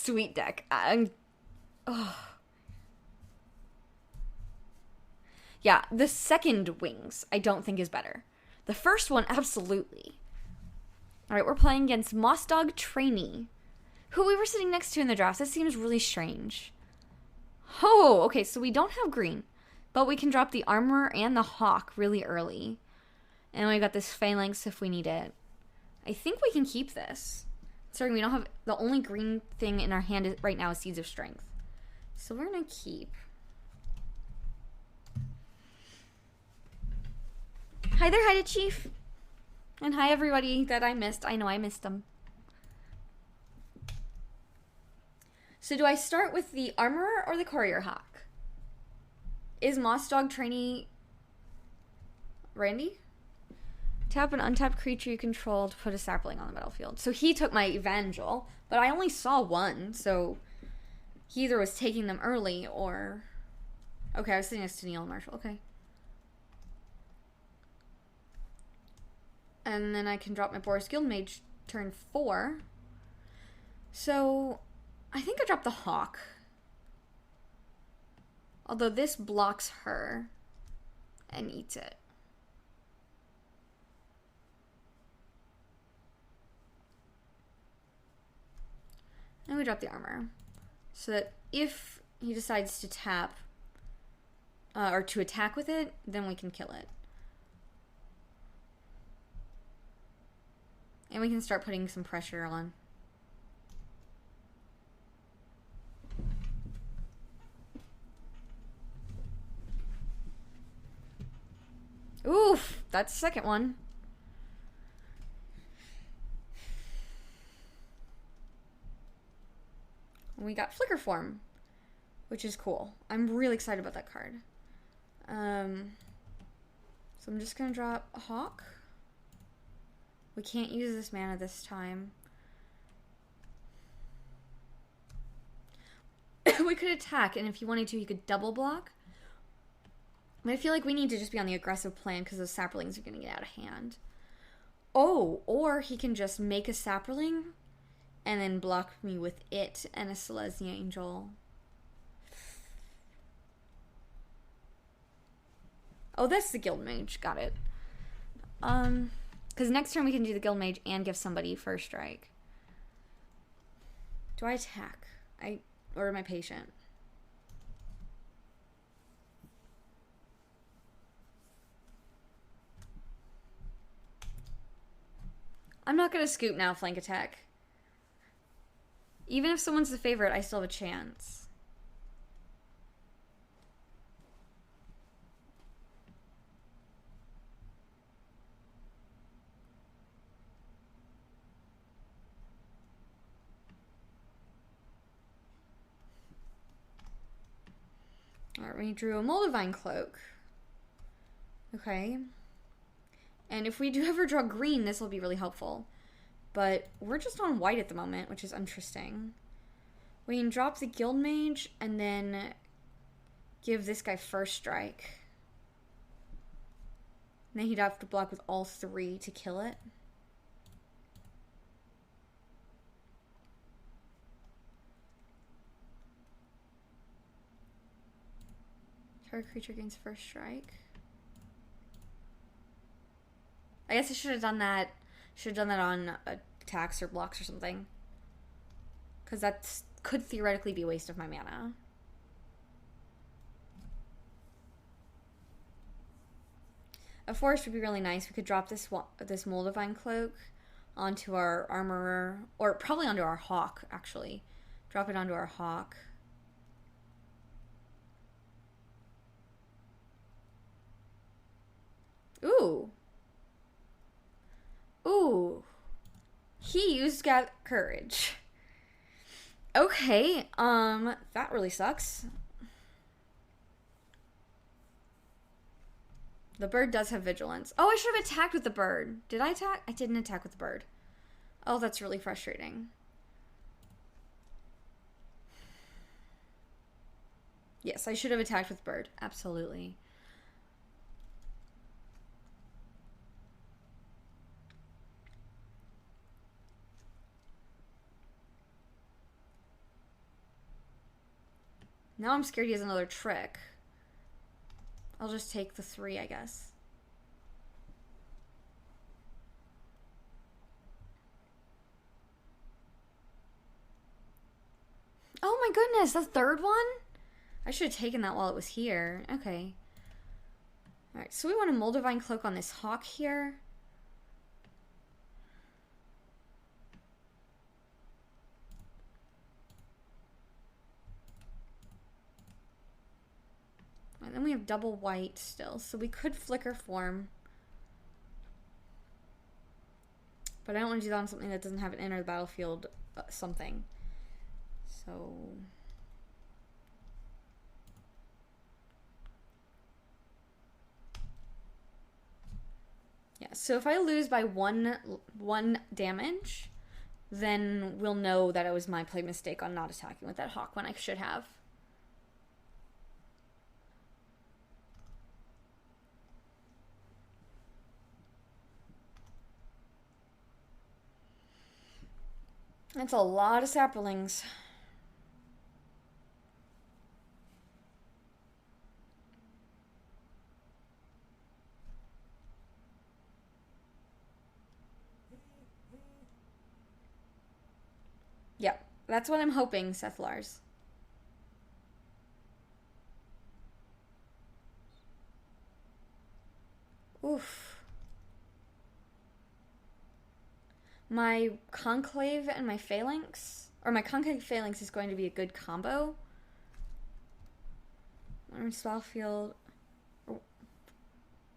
sweet deck. Yeah, the second wings I don't think is better. The first one, absolutely. Alright, we're playing against Moss Dog Trainee, who we were sitting next to in the draft. This seems really strange. Oh, okay, so we don't have green, but we can drop the armor and the hawk really early. And we got this phalanx if we need it. I think we can keep this. Sorry, we don't have... The only green thing in our hand right now is Seeds of Strength. So we're going to keep... Hi there, hi to Chief. And hi everybody that I missed. I know I missed them. So do I start with the armorer or the courier hawk? Is Moss Dog Trainee Randy? Tap an untapped creature you control to put a sapling on the battlefield. So he took my Evangel, but I only saw one, so he either was taking them early or... Okay, I was sitting next to Neil and Marshall. Okay. And then I can drop my Boris Guildmage turn 4. So I think I dropped the hawk. Although this blocks her and eats it. And we drop the armor. So that if he decides to tap or to attack with it, then we can kill it. And we can start putting some pressure on. Oof, that's the second one. We got Flicker Form, which is cool. I'm really excited about that card. So I'm just going to drop a Hawk. We can't use this mana this time. We could attack, and if you wanted to, you could double block. But I feel like we need to just be on the aggressive plan because those saplings are going to get out of hand. Oh, or he can just make a sapling and then block me with it and a Selesnya Angel. Oh, that's the Guild Mage. Got it. Because next turn we can do the Guild Mage and give somebody first strike. Do I attack? Or am I patient? I'm not going to scoop now, flank attack. Even if someone's the favorite, I still have a chance. Alright, we drew a Moldavine Cloak. Okay. And if we do ever draw green, this will be really helpful. But we're just on white at the moment, which is interesting. We can drop the Guild Mage and then give this guy first strike. And then he'd have to block with all 3 to kill it. Target creature gains first strike. I guess I should have done that. Should have done that on attacks or blocks or something. Because that could theoretically be a waste of my mana. A forest would be really nice. We could drop this Moldavine Cloak onto our Armorer. Or probably onto our Hawk, actually. Drop it onto our Hawk. Ooh. Ooh. He used Courage. Okay, that really sucks. The bird does have vigilance. Oh, I should have attacked with the bird. Did I attack? I didn't attack with the bird. Oh, that's really frustrating. Yes, I should have attacked with bird. Absolutely. Now I'm scared he has another trick. I'll just take the 3, I guess. Oh my goodness, the 3rd one? I should have taken that while it was here. Okay. Alright, so we want a Moldavine Cloak on this hawk here. And then we have double white still, so we could flicker form. But I don't want to do that on something that doesn't have an enter the battlefield something. So... yeah, so if I lose by one damage, then we'll know that it was my play mistake on not attacking with that hawk when I should have. That's a lot of saplings. Yep, that's what I'm hoping, Seth Lars. Oof. My Conclave and my Phalanx, or my Conclave Phalanx is going to be a good combo. Enters battlefield.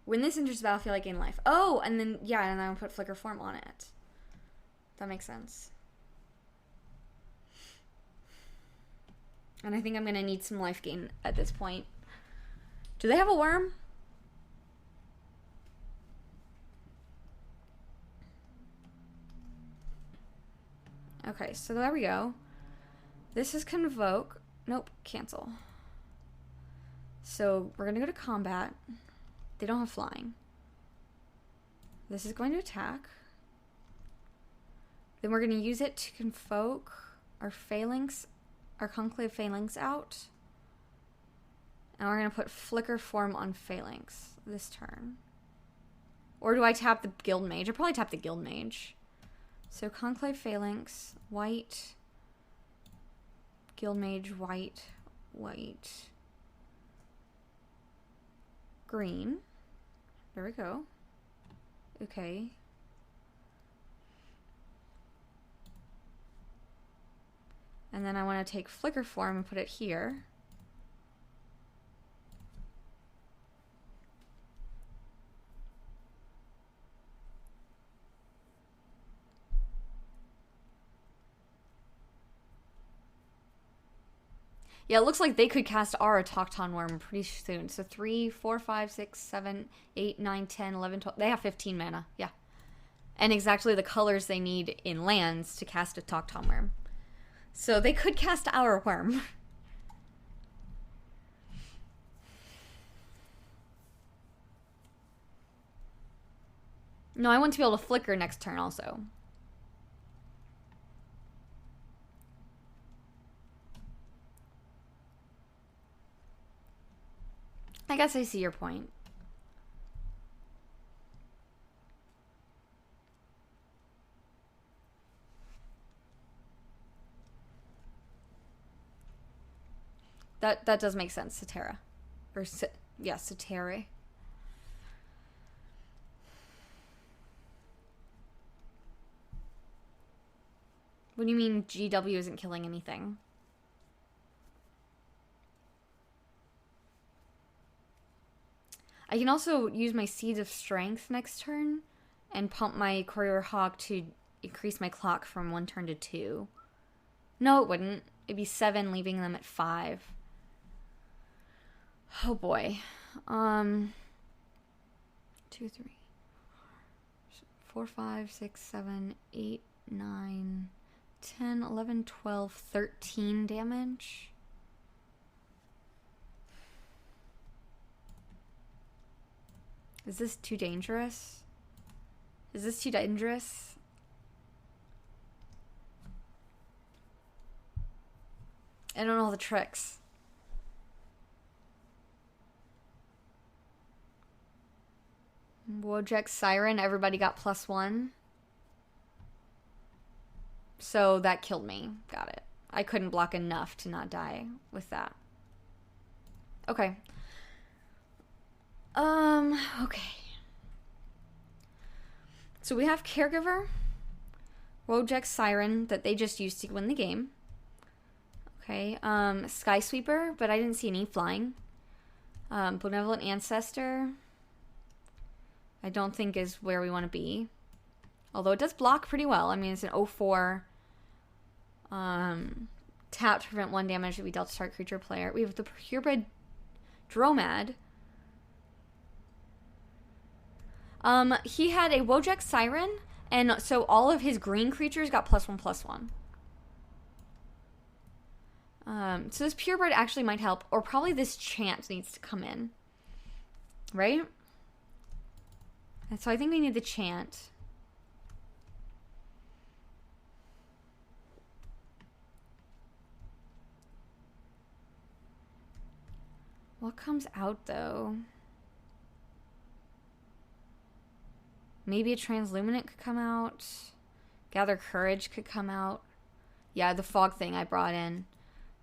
When this enters the battlefield, I gain life. Oh, and then, yeah, and then I'll put Flicker Form on it. That makes sense. And I think I'm going to need some life gain at this point. Do they have a worm? Okay, so there we go. This is Convoke. Nope, cancel. So we're going to go to combat. They don't have flying. This is going to attack. Then we're going to use it to Convoke our Phalanx, our Conclave Phalanx out. And we're going to put Flicker Form on Phalanx this turn. Or do I tap the Guild Mage? I'll probably tap the Guild Mage. So Conclave Phalanx, white, Guild Mage, white, white, green. There we go. Okay. And then I want to take Flicker Form and put it here. Yeah, it looks like they could cast our Autochton Worm pretty soon. So 3, 4, 5, 6, 7, 8, 9, 10, 11, 12. They have 15 mana. Yeah. And exactly the colors they need in lands to cast a Autochton Worm. So they could cast our worm. No, I want to be able to flicker next turn also. I guess I see your point. That does make sense, Satera. Or, yeah, Sateri. What do you mean GW isn't killing anything? I can also use my Seeds of Strength next turn and pump my Courier Hawk to increase my clock from 1 turn to 2. No, it wouldn't. It'd be 7, leaving them at 5. Oh boy. 2, 3, 4, 5, 6, 7, 8, 9, 10, 11, 12, 13 damage. Is this too dangerous? Is this too dangerous? I don't know all the tricks. Wojek Siren, everybody got +1. So that killed me. Got it. I couldn't block enough to not die with that. Okay. Okay. So we have Caregiver, Wojek Siren that they just used to win the game. Okay. Sky Sweeper, but I didn't see any flying. Benevolent Ancestor, I don't think is where we want to be. Although it does block pretty well. I mean, it's an 0/4. Tap to prevent 1 damage that we dealt to target creature player. We have the Purebred Dromad. He had a Wojek Siren, and so all of his green creatures got +1/+1. So this Purebred actually might help, or probably this Chant needs to come in. Right? And so I think we need the Chant. What comes out, though? Maybe a Transluminant could come out. Gather Courage could come out. Yeah, the Fog thing I brought in.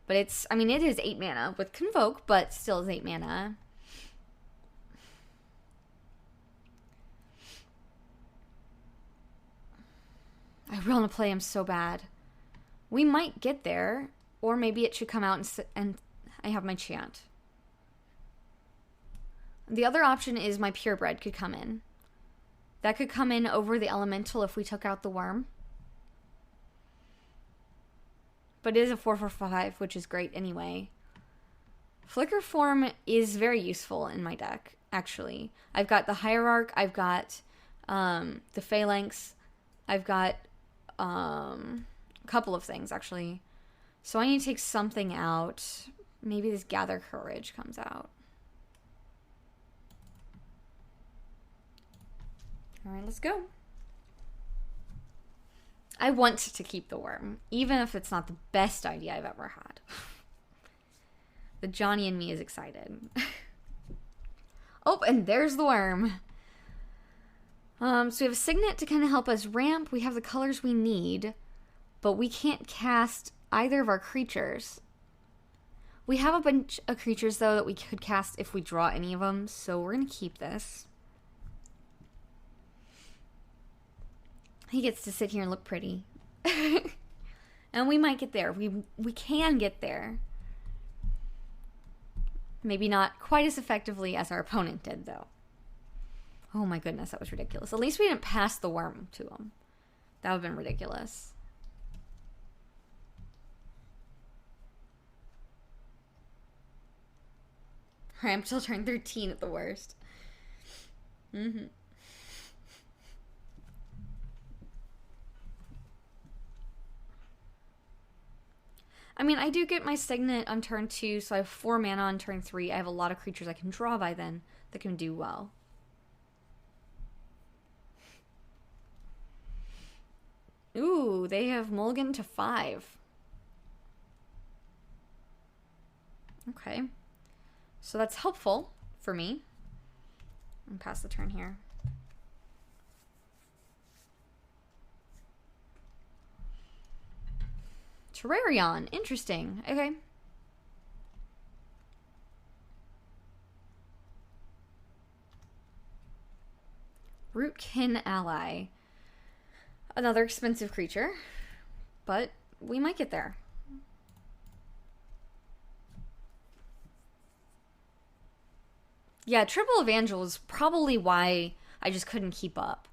But it's, I mean, it is 8 mana with Convoke, but still is 8 mana. I really want to play him so bad. We might get there, or maybe it should come out and I have my Chant. The other option is my Purebred could come in. That could come in over the Elemental if we took out the Worm. But it is a 4/4/5, which is great anyway. Flicker Form is very useful in my deck, actually. I've got the Hierarch, I've got the Phalanx, I've got a couple of things, actually. So I need to take something out. Maybe this Gather Courage comes out. Alright, let's go. I want to keep the Worm, even if it's not the best idea I've ever had. The Johnny and me is excited. Oh, and there's the Worm. So we have a Signet to kind of help us ramp. We have the colors we need, but we can't cast either of our creatures. We have a bunch of creatures, though, that we could cast if we draw any of them, so we're going to keep this. He gets to sit here and look pretty. And we might get there. We can get there. Maybe not quite as effectively as our opponent did, though. Oh my goodness, that was ridiculous. At least we didn't pass the Worm to him. That would have been ridiculous. I'm still turning 13 at the worst. I mean, I do get my Signet on turn 2, so I have 4 mana on turn 3. I have a lot of creatures I can draw by then that can do well. Ooh, they have mulligan to 5. Okay. So that's helpful for me. I'm past the turn here. Terrarion. Interesting. Okay. Rootkin Ally. Another expensive creature, but we might get there. Yeah, Triple Evangel is probably why I just couldn't keep up.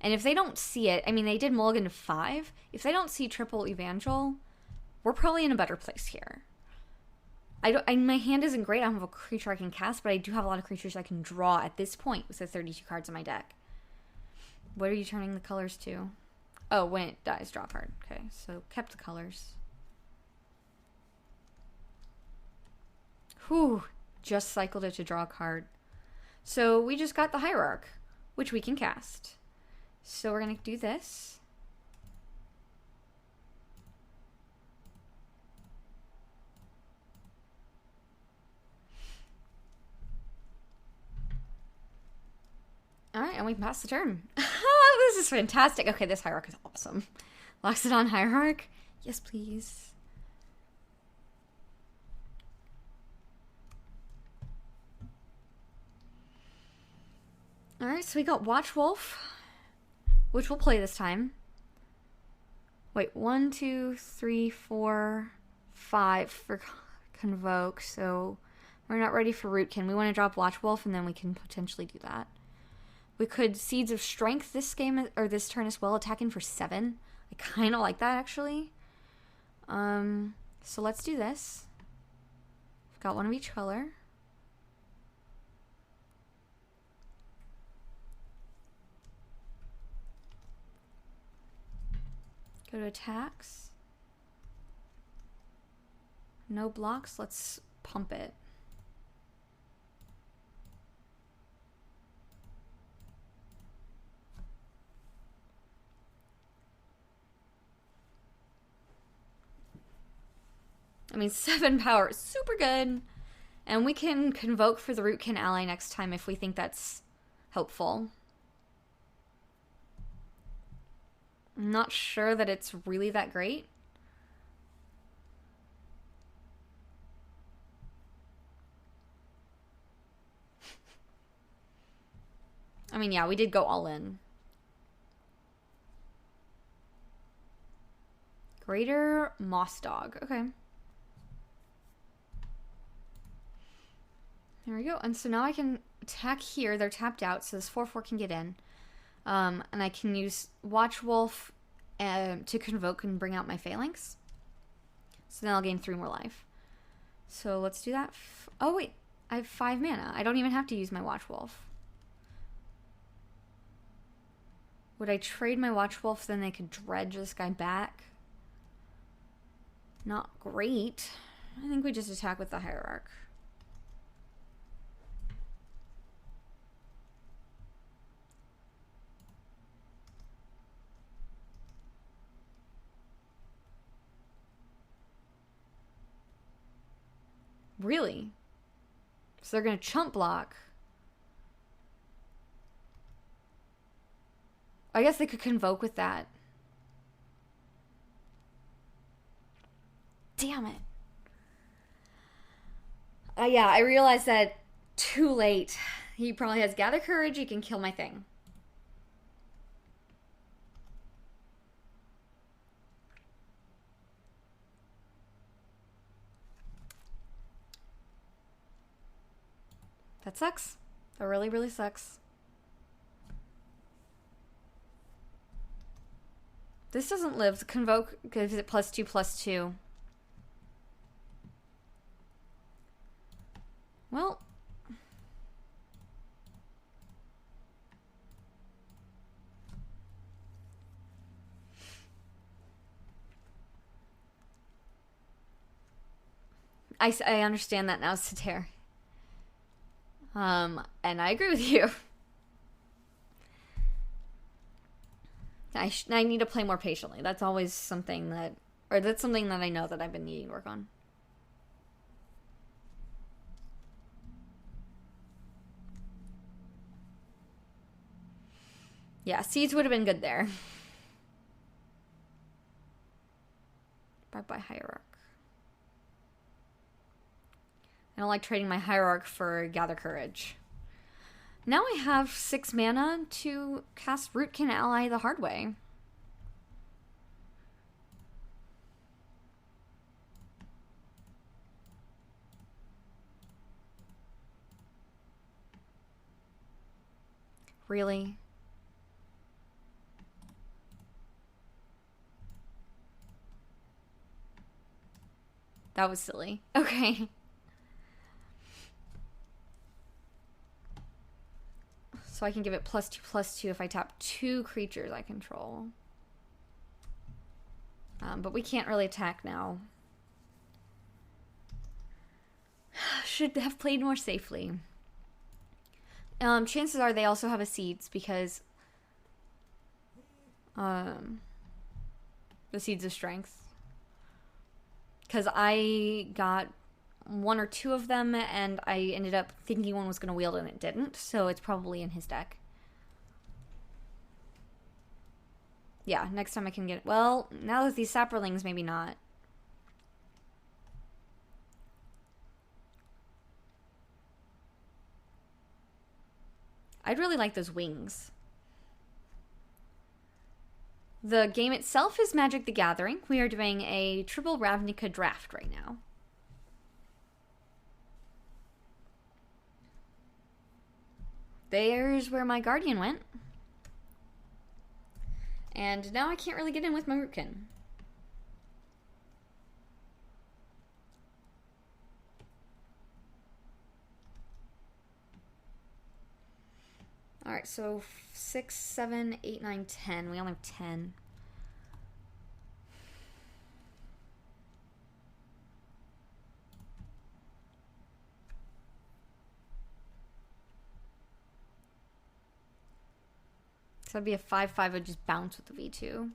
And if they don't see it, I mean, they did mulligan to 5. If they don't see Triple Evangel, we're probably in a better place here. My hand isn't great. I don't have a creature I can cast, but I do have a lot of creatures I can draw at this point with the 32 cards in my deck. What are you turning the colors to? Oh, when it dies, draw a card. Okay, so kept the colors. Whew, just cycled it to draw a card. So we just got the Hierarch, which we can cast. So we're going to do this. Alright. And we can pass the turn. This is fantastic. Okay, this hierarch is awesome. Loxodon hierarch. Yes, please. Alright, so we got Watchwolf, which we'll play this time. Wait, 1, 2, 3, 4, 5 for Convoke, so we're not ready for Rootkin. We want to drop Watchwolf, and then we can potentially do that. We could Seeds of Strength this game, or this turn as well, attacking for 7. I kind of like that, actually. So let's do this. We've got one of each color. Go to attacks. No blocks. Let's pump it. I mean, 7 power is super good. And we can Convoke for the Rootkin ally next time if we think that's helpful. I'm not sure that it's really that great. I mean, yeah, we did go all in. Greater Moss Dog. Okay. There we go. And so now I can attack here. They're tapped out, so this 4/4 can get in. And I can use Watchwolf to Convoke and bring out my Phalanx. So then I'll gain 3 more life. So let's do that. Oh, wait. I have 5 mana. I don't even have to use my Watchwolf. Would I trade my Watchwolf, then they could dredge this guy back? Not great. I think we just attack with the Hierarch. Really? So they're going to chump block. I guess they could Convoke with that. Damn it. Yeah, I realized that too late. He probably has Gather Courage. He can kill my thing. That sucks. That really, really sucks. This doesn't live. Convoke gives it +2/+2. Well. I understand that now, Sater. And I agree with you. I need to play more patiently. That's always something that, or that's something that I know that I've been needing to work on. Yeah, Seeds would have been good there. Bye-bye, Hierarch. I don't like trading my Hierarch for Gather Courage. Now I have 6 mana to cast Rootkin Ally the hard way. Really? That was silly. Okay. So I can give it +2/+2 if I tap 2 creatures I control. But we can't really attack now. Should have played more safely. Chances are they also have a Seeds because the Seeds of Strength. Because I got 1 or 2 of them, and I ended up thinking one was going to wield, and it didn't, so it's probably in his deck. Yeah, next time I can get... Well, now that these saprolings, maybe not. I'd really like those wings. The game itself is Magic the Gathering. We are doing a triple Ravnica draft right now. There's where my Guardian went. And now I can't really get in with my Rootkin. Alright, so 6, 7, 8, 9, 10. We only have 10. So that'd be a 5-5. Would just bounce with the V2.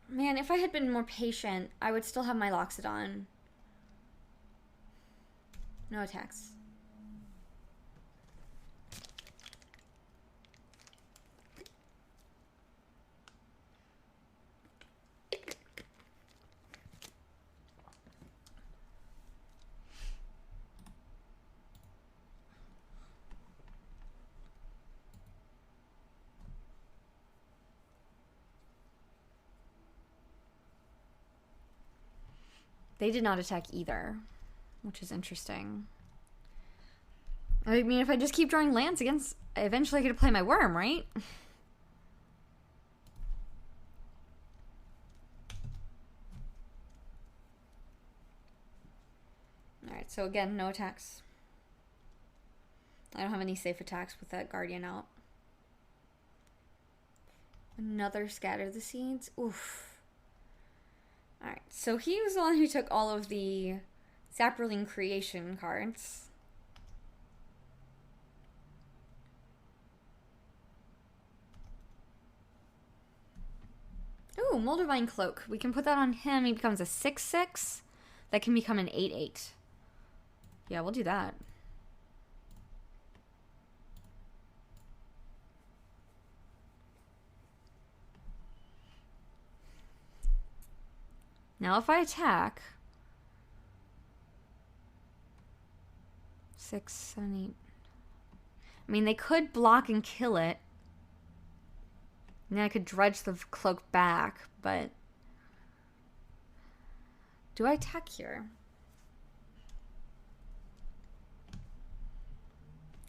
Man, if I had been more patient, I would still have my Loxodon. No attacks. They did not attack either, which is interesting. I mean, if I just keep drawing lands against, eventually I get to play my worm, right? Alright, so again, no attacks. I don't have any safe attacks with that Guardian out. Another Scatter the Seeds. Oof. Alright, so he was the one who took all of the Saproling creation cards. Ooh, Moldavine Cloak. We can put that on him. He becomes a 6/6. That can become an 8/8. Yeah, we'll do that. Now if I attack... 6, 7, 8... I mean, they could block and kill it. And then I could dredge the cloak back, but... Do I attack here?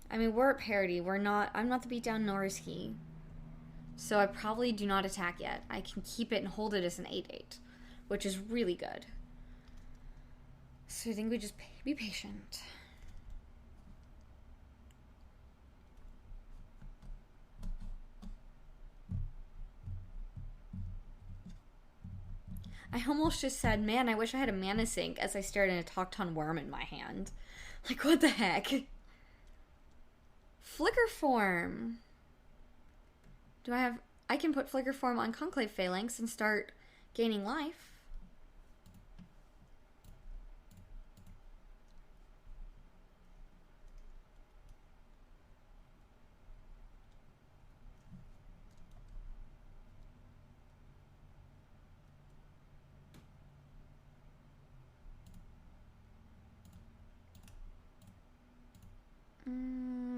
I mean, we're at parity. We're not... I'm not the beatdown, nor is he. So I probably do not attack yet. I can keep it and hold it as an 8/8. Which is really good. So I think we just be patient. I almost just said, man, I wish I had a mana sink as I stared at a Taucton worm in my hand. Like, what the heck? Flicker Form. Do I have... I can put Flicker Form on Conclave Phalanx and start gaining life.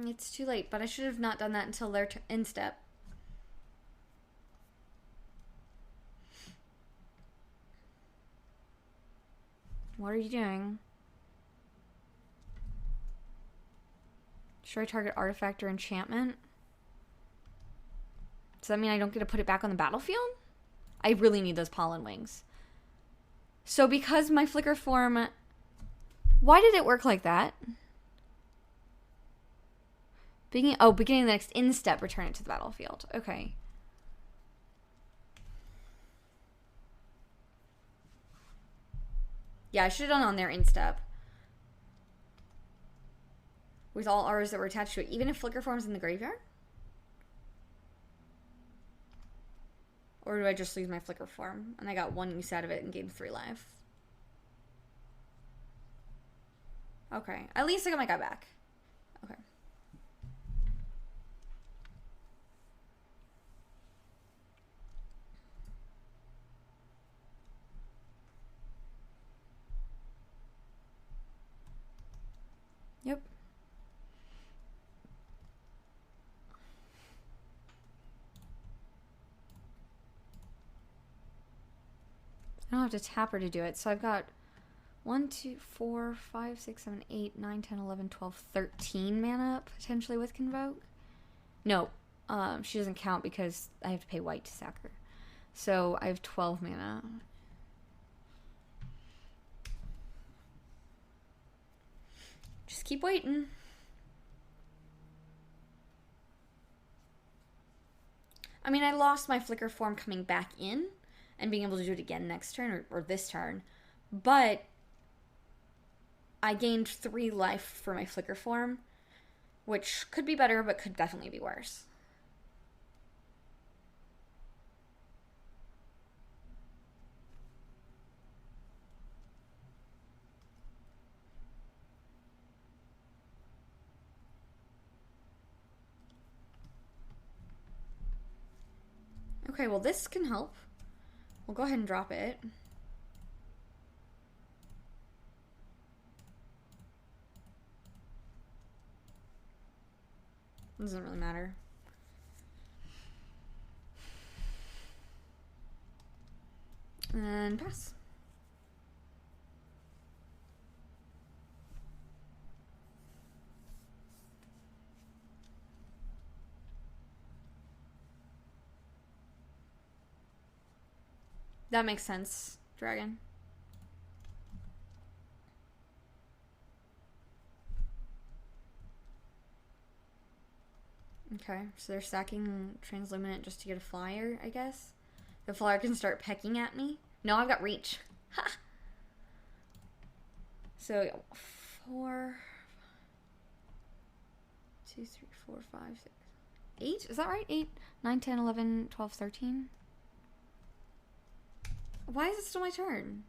It's too late, but I should have not done that until their end step. What are you doing? Should I target artifact or enchantment? Does that mean I don't get to put it back on the battlefield? I really need those pollen wings. So because my Flicker Form... Why did it work like that? Beginning the next in-step, return it to the battlefield. Okay. Yeah, I should have done on their in-step. With all R's that were attached to it. Even if Flicker Form's in the graveyard? Or do I just lose my Flicker Form? And I got 1 use out of it and gained 3 life. Okay. At least I got my guy back. Okay. Yep. I don't have to tap her to do it. So I've got 1, 2, 4, 5, 6, 7, 8, 9, 10, 11, 12, 13 mana potentially with Convoke. No, she doesn't count because I have to pay white to sack her. So I have 12 mana. Just keep waiting. I mean, I lost my Flicker form coming back in and being able to do it again next turn or this turn. But I gained 3 life for my Flicker form, which could be better, but could definitely be worse. Okay, well, this can help. We'll go ahead and drop it. Doesn't really matter. And pass. That makes sense, Dragon. Okay, so they're stacking Transluminant just to get a flyer, I guess. The flyer can start pecking at me. No, I've got reach. Ha! So, 4, 2, 3, 4, 5, 6, 8? Is that right? 8, 9, 10, 11, 12, 13? Why is it still my turn?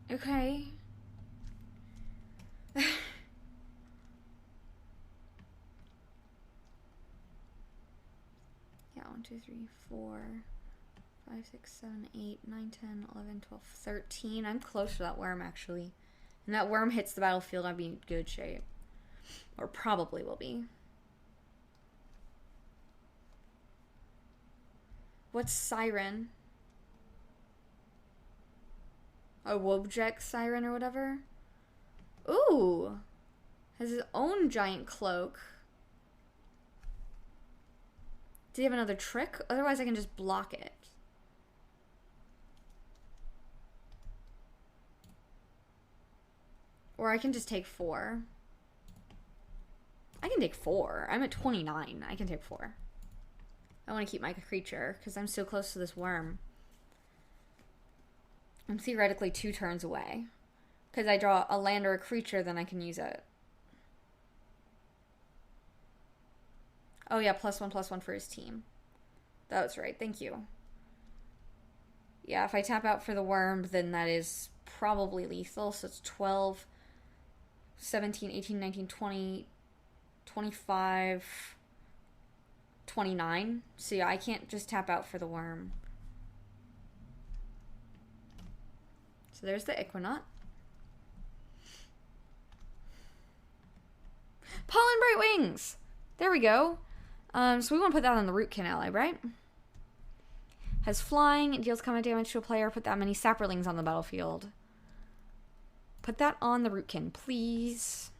Okay. Yeah, 1, 2, 3, 4, 5, 6, 7, 8, 9, 10, 11, 12, 13. I'm close to that worm, actually. And that worm hits the battlefield, I'd be in good shape. Or probably will be. What's Siren? A Wobject Siren or whatever? Ooh! Has his own giant cloak. Do you have another trick? Otherwise I can just block it. Or I can just take 4. I can take 4. I'm at 29. I can take 4. I want to keep my creature because I'm so close to this worm. I'm theoretically 2 turns away. Because I draw a land or a creature, then I can use it. Oh yeah, +1/+1 for his team. That was right, thank you. Yeah, if I tap out for the worm, then that is probably lethal. So it's 12, 17, 18, 19, 20, 25, 29. So yeah, I can't just tap out for the worm. So there's the Equinox. Pollen Bright Wings! There we go. So we want to put that on the Rootkin ally, right? Has flying, it deals combat damage to a player. Put that many Saprolings on the battlefield. Put that on the Rootkin, please.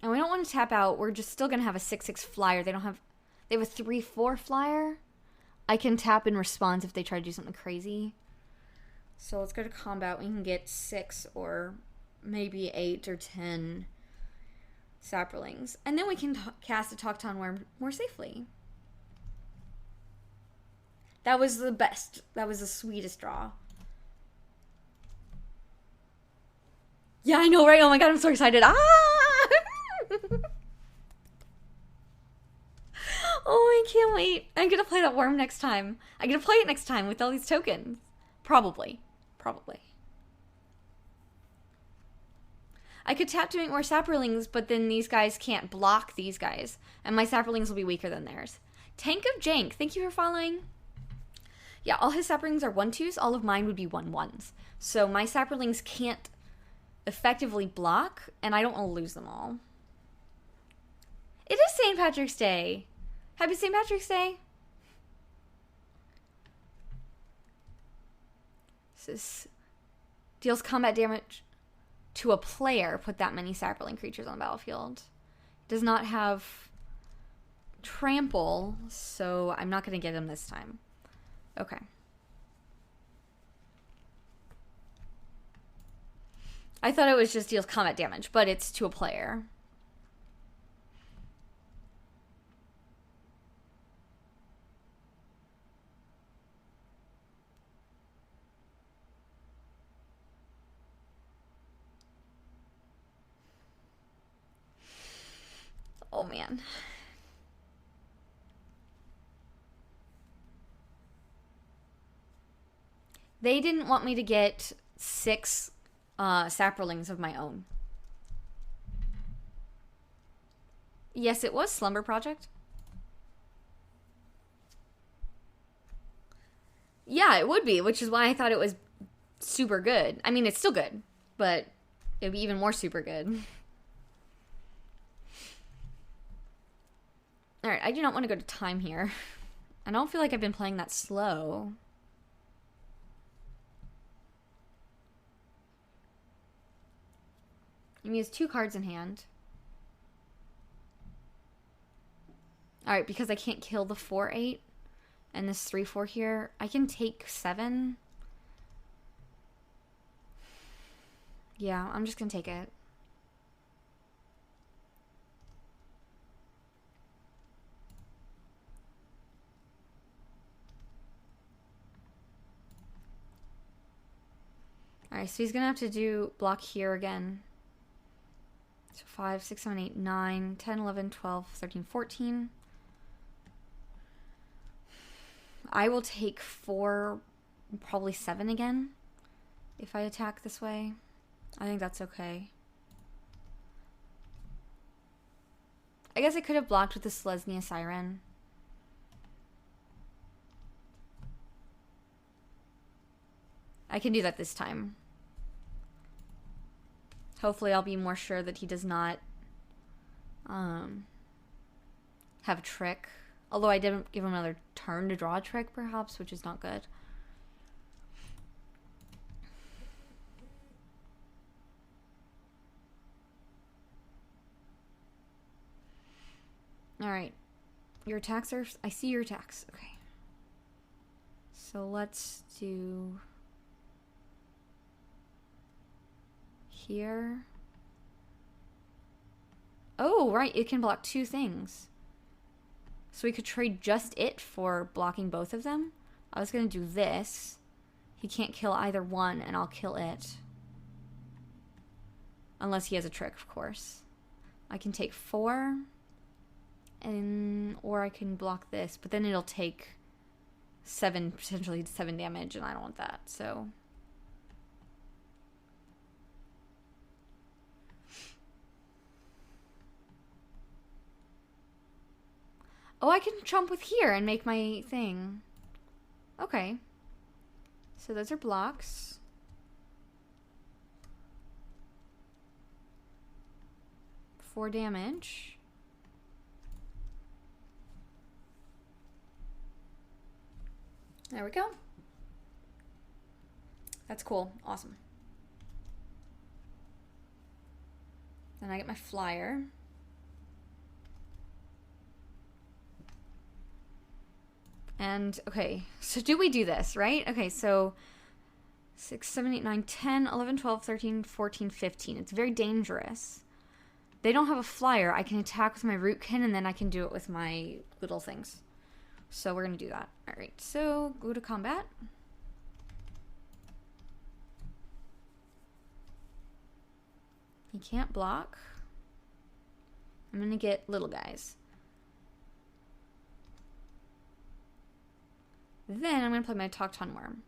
And we don't want to tap out. We're just still going to have a 6/6 flyer. They have a 3/4 flyer. I can tap in response if they try to do something crazy. So let's go to combat. We can get 6 or maybe 8 or 10 Saprolings. And then we can cast a Taucton Worm more safely. That was the best. That was the sweetest draw. Yeah, I know, right? Oh my god, I'm so excited. Ah! Oh, I can't wait. I'm gonna play that worm next time. I'm gonna play it next time with all these tokens. Probably. I could tap to make more saprolings, but then these guys can't block these guys. And my saprolings will be weaker than theirs. Tank of Jank, thank you for following. Yeah, all his saprolings are 1/2s. All of mine would be 1/1s. So my saprolings can't effectively block, and I don't want to lose them all. It is St. Patrick's Day. Happy St. Patrick's Day. This deals combat damage to a player. Put that many saproling creatures on the battlefield. Does not have trample, so I'm not going to get him this time. Okay. I thought it was just deals combat damage, but it's to a player. Oh, man. They didn't want me to get 6 saprolings of my own. Yes, it was Slumber Project. Yeah, it would be, which is why I thought it was super good. I mean, it's still good, but it would be even more super good. Alright, I do not want to go to time here. I don't feel like I've been playing that slow. He has 2 cards in hand. Alright, because I can't kill the 4/8 and this 3/4 here, I can take 7. Yeah, I'm just gonna take it. Alright, so he's gonna have to do block here again. So 5, 6, 7, 8, 9, 10, 11, 12, 13, 14. I will take 4, probably 7 again if I attack this way. I think that's okay. I guess I could have blocked with the Selesnya Siren. I can do that this time. Hopefully I'll be more sure that he does not have a trick. Although I didn't give him another turn to draw a trick, perhaps, which is not good. Alright. Your attacks are... I see your attacks. Okay. So let's do... here. Oh, right. It can block 2 things. So we could trade just it for blocking both of them. I was going to do this. He can't kill either one, and I'll kill it. Unless he has a trick, of course. I can take 4. Or I can block this. But then it'll take 7, potentially 7 damage, and I don't want that. So... oh, I can chomp with here and make my thing. Okay. So those are blocks. Four damage. There we go. That's cool. Awesome. Then I get my flyer. And, okay, so do we do this, right? Okay, so 6, 7, 8, 9, 10, 11, 12, 13, 14, 15. It's very dangerous. They don't have a flyer. I can attack with my rootkin, and then I can do it with my little things. So we're going to do that. All right, so go to combat. He can't block. I'm going to get little guys. Then I'm going to play my Taucton Worm.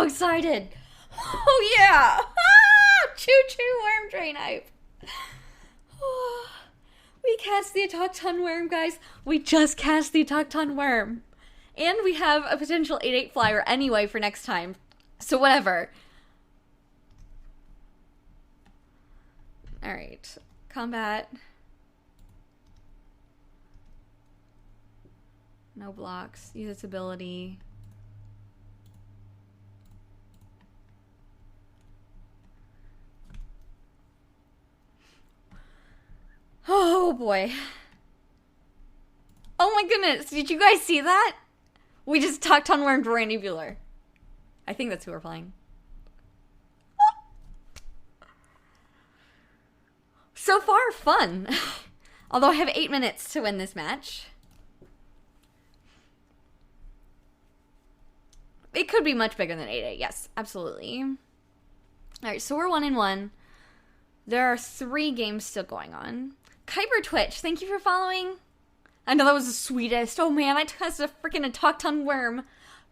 so excited. Oh, yeah. Choo-choo worm drain hype. We cast the Autochton worm, guys. We just cast the Autochton worm. And we have a potential 8/8 flyer anyway for next time. So whatever. Alright. Combat. No blocks. Use its ability. Oh boy. Oh my goodness. Did you guys see that? We just talked on Worm Randy Bueller. I think that's who we're playing. So far, fun. Although I have 8 minutes to win this match. It could be much bigger than 8/8. Yes, absolutely. Alright, so we're 1-1. There are 3 games still going on. Kuiper Twitch, thank you for following. I know that was the sweetest. Oh man, I cast a freaking Autochton worm.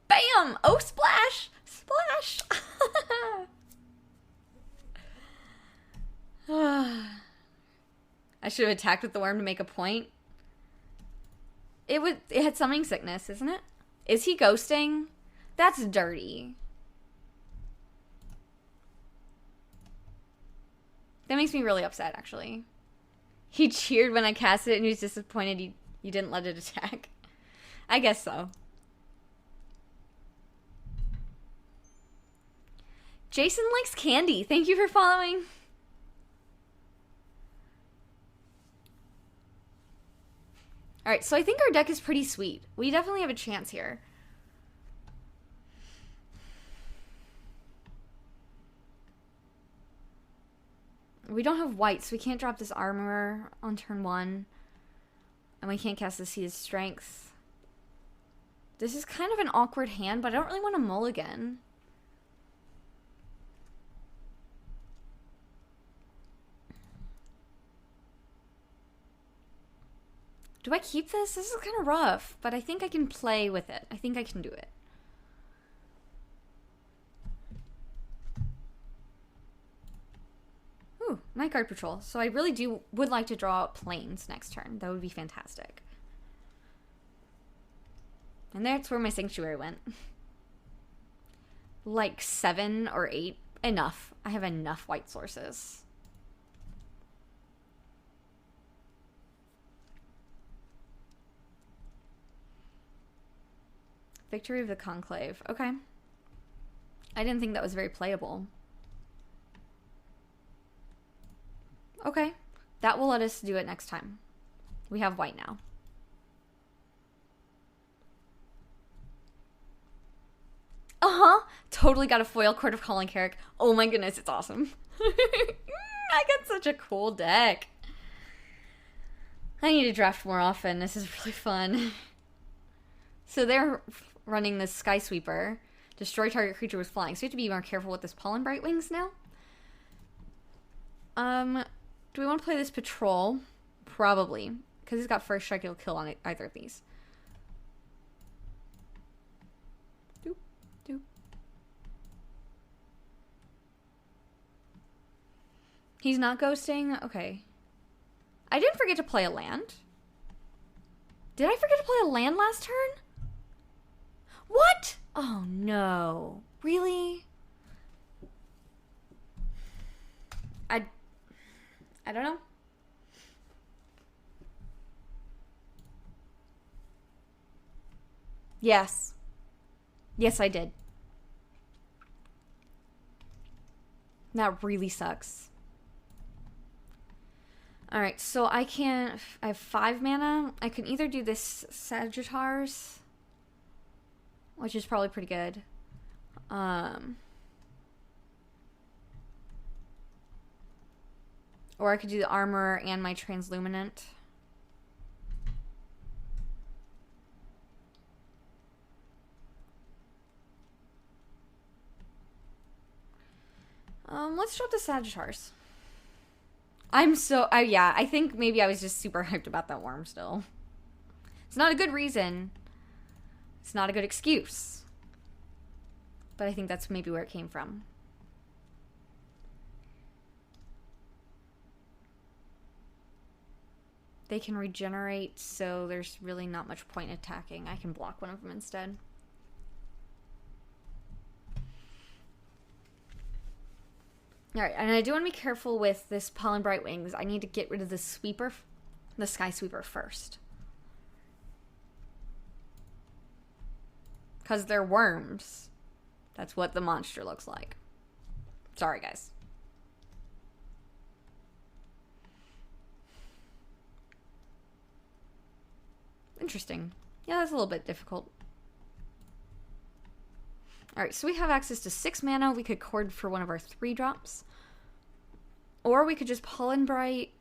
Bam! Oh, splash! Splash! I should have attacked with the worm to make a point. It had summoning sickness, isn't it? Is he ghosting? That's dirty. That makes me really upset, actually. He cheered when I cast it and he was disappointed you didn't let it attack. I guess so. Jason likes candy. Thank you for following. Alright, so I think our deck is pretty sweet. We definitely have a chance here. We don't have white, so we can't drop this armor on turn 1. And we can't cast the Seed of Strength. This is kind of an awkward hand, but I don't really want to mulligan. Do I keep this? This is kind of rough, but I think I can play with it. I think I can do it. Ooh, Night Guard Patrol. So I really would like to draw planes next turn. That would be fantastic. And that's where my Sanctuary went. Like 7 or 8. Enough. I have enough white sources. Victory of the Conclave. Okay. I didn't think that was very playable. Okay. That will let us do it next time. We have white now. Uh-huh. Totally got a foil Court of Calling Carrick. Oh my goodness, it's awesome. I got such a cool deck. I need to draft more often. This is really fun. So they're running this Sky Sweeper. Destroy target creature with flying. So you have to be more careful with this Pollen Bright Wings now. Do we want to play this Patrol? Probably. Because he's got first strike, it'll kill on either of these. Doop, doop. He's not ghosting? Okay. I didn't forget to play a land. Did I forget to play a land last turn? What? Oh no. Really? I don't know. Yes. Yes, I did. That really sucks. Alright, so I have 5 mana. I can either do this Sagittars, which is probably pretty good. Or I could do the armor and my Transluminant. Let's drop the Sagittars. Yeah, I think maybe I was just super hyped about that worm still. It's not a good reason. It's not a good excuse. but I think that's maybe where it came from. They can regenerate, so there's really not much point attacking. I can block one of them instead. Alright, and I do want to be careful with this Pollen Bright Wings. I need to get rid of the sweeper, the Sky Sweeper first. Because they're worms. That's what the monster looks like. Sorry, guys. Interesting. Yeah, that's a little bit difficult. Alright, so we have access to 6 mana. We could cord for one of our 3 drops. Or we could just Pollen Bright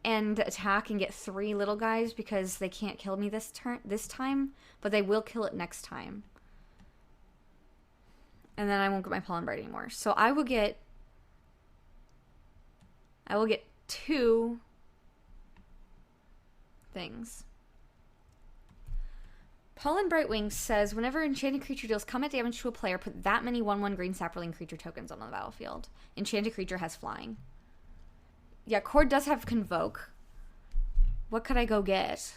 and attack and get 3 little guys because they can't kill me this time, but they will kill it next time. And then I won't get my Pollen Bright anymore. So I will get 2 things. Pollen Brightwing says, whenever enchanted creature deals combat damage to a player, put that many 1/1 green sapperling creature tokens on the battlefield. Enchanted creature has flying. Yeah, Cord does have Convoke. What could I go get?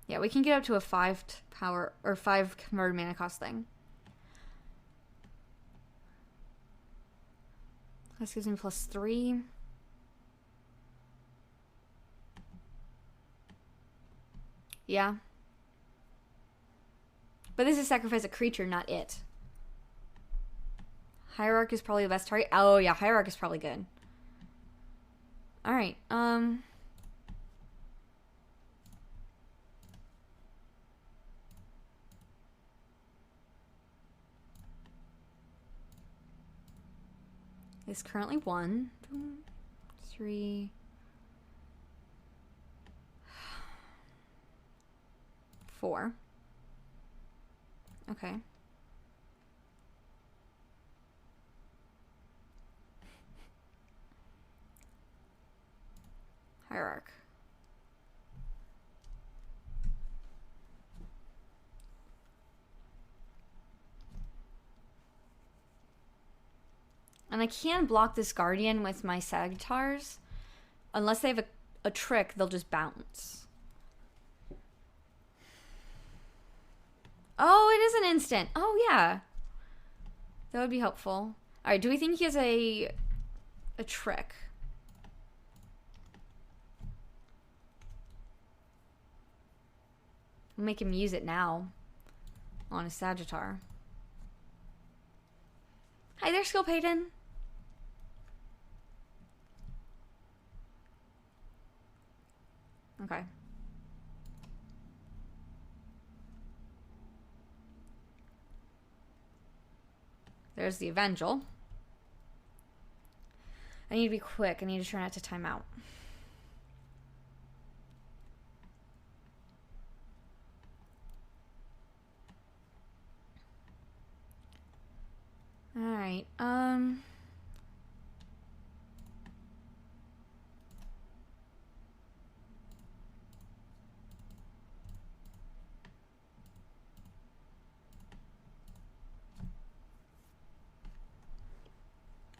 Yeah, we can get up to a 5 power, or 5 converted mana cost thing. This gives me +3. Yeah. But this is sacrifice a creature, not it. Hierarch is probably the best target. Oh, yeah, Hierarch is probably good. Alright, It's currently 1, 2, 3... 4. Okay. Hierarch. And I can block this Guardian with my Sagittars. Unless they have a trick, they'll just bounce. Oh, it is an instant. Oh, yeah. That would be helpful. Alright, do we think he has a trick? We'll make him use it now on a Sagittar. Hi there, Skill Payton. Okay. There's the Evangel. I need to be quick. I need to try not to time out. Alright,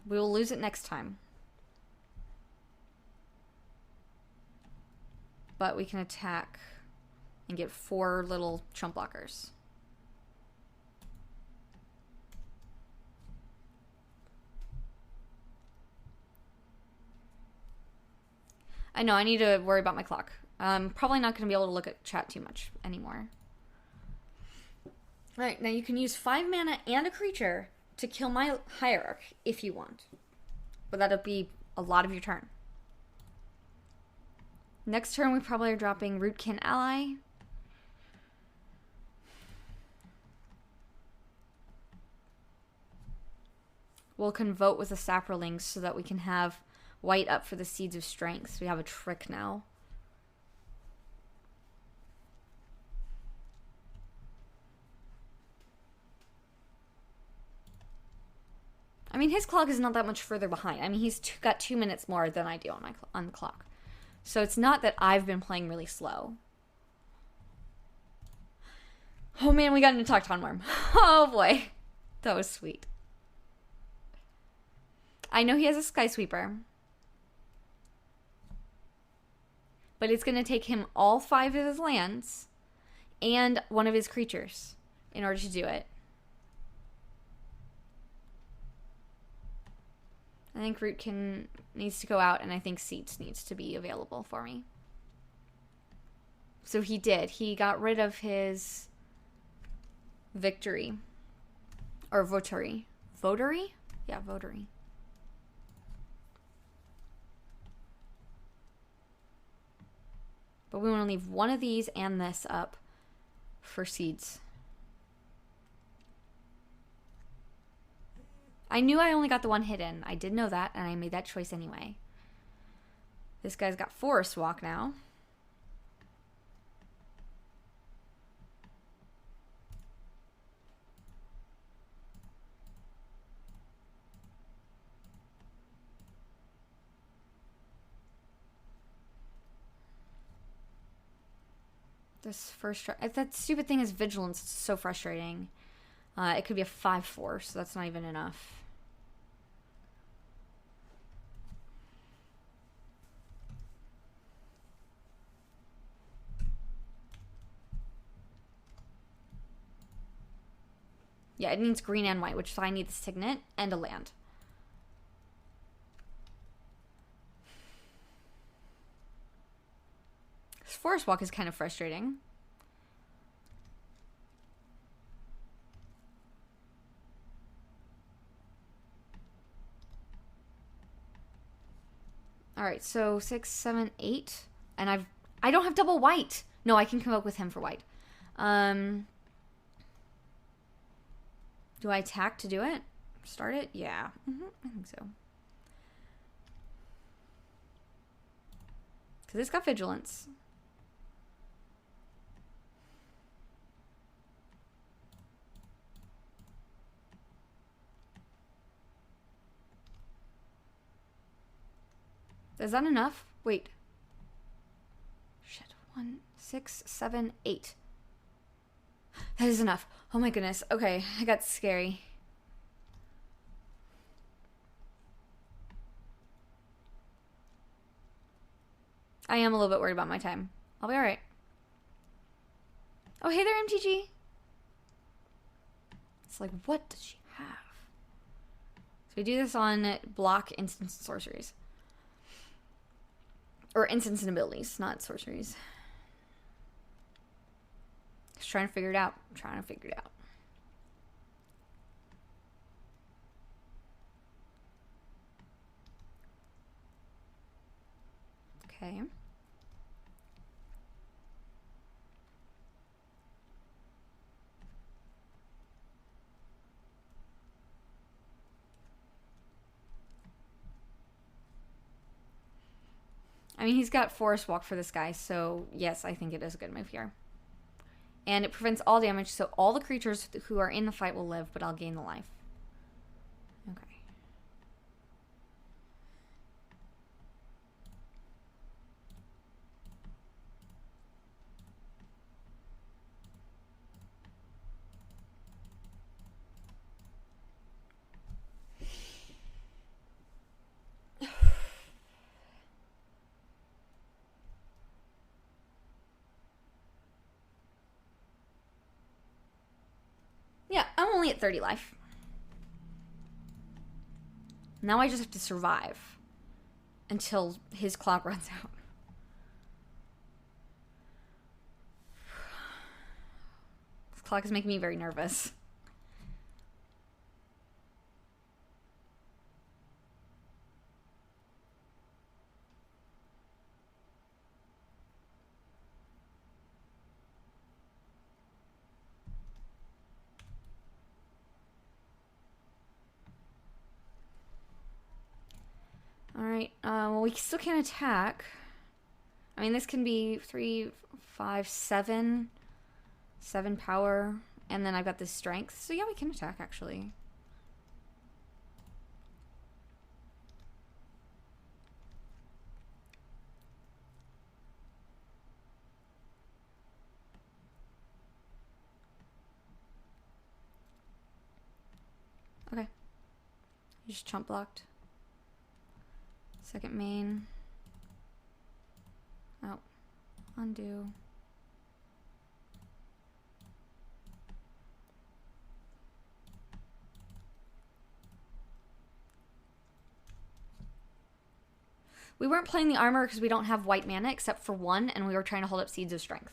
we will lose it next time. But we can attack and get 4 little chump blockers. I know, I need to worry about my clock. I'm probably not going to be able to look at chat too much anymore. Alright, now you can use 5 mana and a creature to kill my Hierarch if you want. But that'll be a lot of your turn. Next turn we probably are dropping Rootkin Ally. We'll convoke with the Saprolings so that we can have white up for the Seeds of Strength. So we have a trick now. I mean, his clock is not that much further behind. I mean, he's got 2 minutes more than I do on the clock. So it's not that I've been playing really slow. Oh man, we got into Talk Worm. Oh boy. That was sweet. I know he has a Sky Sweeper. But it's going to take him all 5 of his lands and one of his creatures in order to do it. I think Root needs to go out, and I think Seats needs to be available for me. So he did. He got rid of his Victory. Or Votary. Votary? Yeah, Votary. But we want to leave one of these and this up for Seeds. I knew I only got the one hidden. I did know that, and I made that choice anyway. This guy's got Forest Walk now. This first... That stupid thing is Vigilance. It's so frustrating. It could be a 5/4, so that's not even enough. Yeah, it needs green and white, which is why I need the Signet and a land. This Forest Walk is kind of frustrating. Alright, so 6, 7, 8. And I don't have double white. No, I can come up with him for white. Do I attack to do it? Start it? Yeah. I think so. Because it's got Vigilance. Is that enough? Wait. Shit. 1, 6, 7, 8. That is enough. Oh my goodness. Okay, I got scary. I am a little bit worried about my time. I'll be alright. Oh, hey there, MTG. It's like, what does she have? So we do this on block instants and sorceries. Or instants and abilities, not sorceries. Just trying to figure it out. Okay. I mean, he's got Forest Walk for this guy, so yes, I think it is a good move here. And it prevents all damage, so all the creatures who are in the fight will live, but I'll gain the life. Okay. Yeah, I'm only at 30 life. Now I just have to survive until his clock runs out. This clock is making me very nervous. Alright, well, we still can't attack. I mean, this can be 3, 5, 7. 7 power. And then I've got this strength. So yeah, we can attack, actually. Okay. You just chump blocked. Second main. Oh. Undo. We weren't playing the armor because we don't have white mana except for one, and we were trying to hold up Seeds of Strength.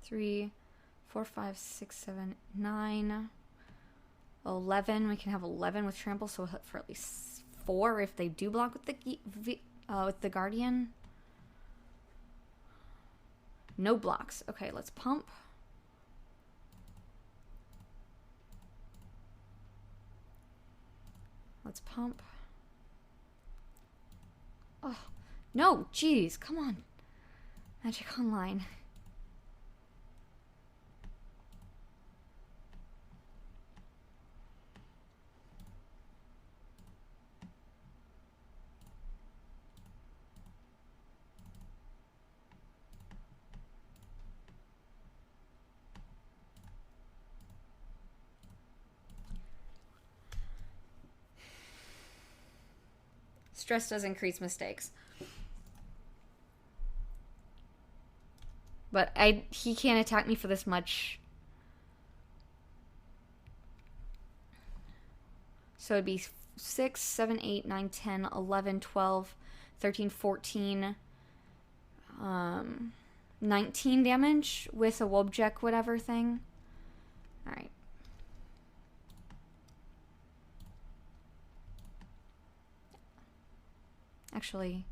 Three, 4, 5, 6, 7, 9, 11. We can have 11 with trample, so we'll hit for at least 4 if they do block with the guardian. No blocks. Okay, let's pump. Let's pump. Oh, no, jeez, come on. Magic Online. Stress does increase mistakes. But he can't attack me for this much. So it'd be 6, 7, 8, 9, 10, 11, 12, 13, 14, 19 damage with a Wobjek whatever thing. Alright. Actually,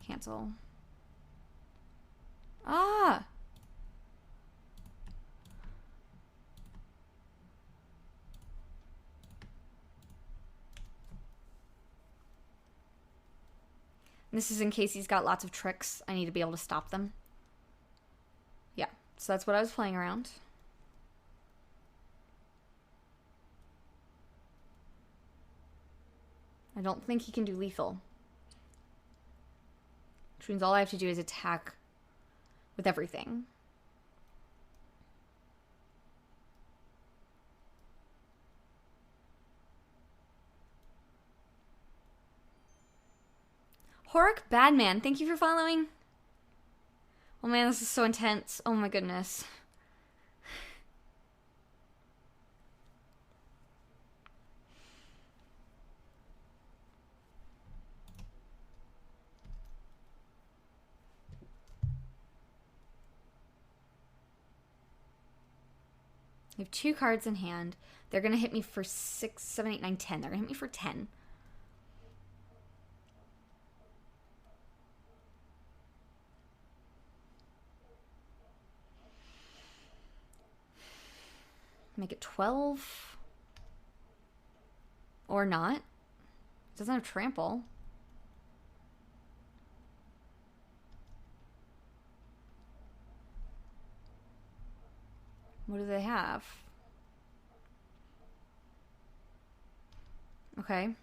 cancel. Ah! This is in case he's got lots of tricks. I need to be able to stop them. Yeah, so that's what I was playing around. I don't think he can do lethal. Which means all I have to do is attack with everything. Horik Badman, thank you for following. Oh man, this is so intense. Oh my goodness. I have 2 cards in hand. They're going to hit me for 6, 7, 8, 9, 10. They're going to hit me for 10. Make it 12. Or not. It doesn't have trample. What do they have? Okay.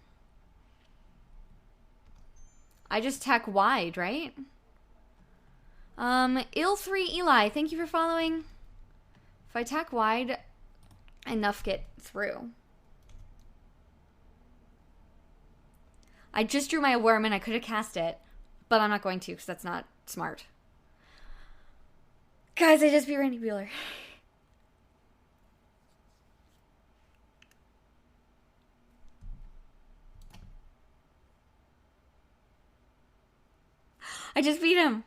I just attack wide, right? Ill3 Eli, thank you for following. If I attack wide, enough get through. I just drew my worm and I could have cast it, but I'm not going to because that's not smart. Guys, I just beat Randy Bueller. I just beat him.